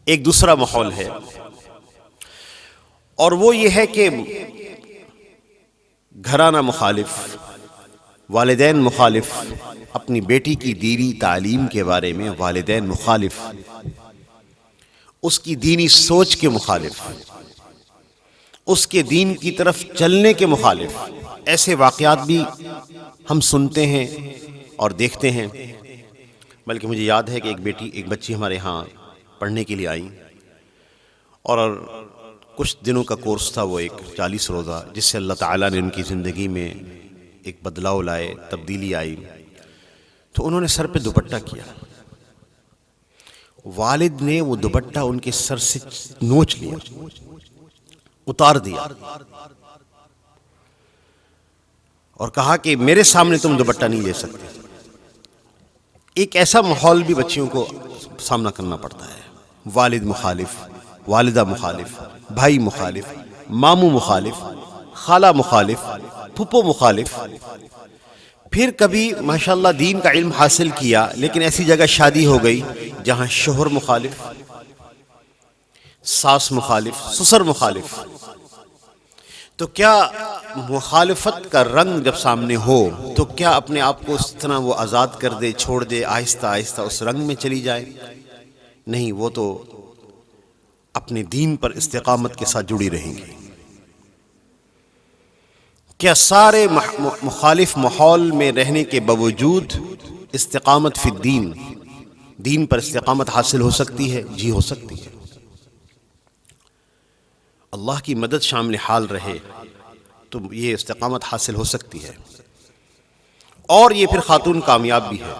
ایک دوسرا ماحول ہے، اور وہ یہ ہے کہ گھرانہ مخالف، والدین مخالف، اپنی بیٹی کی دینی تعلیم کے بارے میں والدین مخالف، اس کی دینی سوچ کے مخالف، اس کے دین کی طرف چلنے کے مخالف، ایسے واقعات بھی ہم سنتے ہیں اور دیکھتے ہیں۔ بلکہ مجھے یاد ہے کہ ایک بچی ہمارے ہاں پڑھنے کے لیے آئی، اور کچھ دنوں کا کورس تھا، وہ ایک 40 روزہ، جس سے اللہ تعالیٰ نے ان کی زندگی میں ایک بدلاؤ لائے، تبدیلی آئی۔ تو انہوں نے سر پہ دوپٹہ کیا، والد نے وہ دوپٹہ ان کے سر سے نوچ لیا، اتار دیا، اور کہا کہ میرے سامنے تم دوپٹہ نہیں لے سکتے۔ ایک ایسا ماحول بھی بچیوں کو سامنا کرنا پڑتا ہے، والد مخالف، والدہ مخالف، بھائی مخالف، ماموں مخالف، خالہ مخالف، پھپھو مخالف۔ پھر کبھی ماشاءاللہ دین کا علم حاصل کیا، لیکن ایسی جگہ شادی ہو گئی جہاں شوہر مخالف، ساس مخالف، سسر مخالف۔ تو کیا مخالفت کا رنگ جب سامنے ہو تو کیا اپنے آپ کو اس طرح وہ آزاد کر دے، چھوڑ دے، آہستہ آہستہ اس رنگ میں چلی جائے؟ نہیں، وہ تو اپنے دین پر استقامت کے ساتھ جڑی رہیں گی۔ کیا سارے مخالف ماحول میں رہنے کے باوجود استقامت فی الدین، دین پر استقامت حاصل ہو سکتی ہے؟ جی ہو سکتی ہے۔ اللہ کی مدد شامل حال رہے تو یہ استقامت حاصل ہو سکتی ہے، اور یہ پھر خاتون کامیاب بھی ہے۔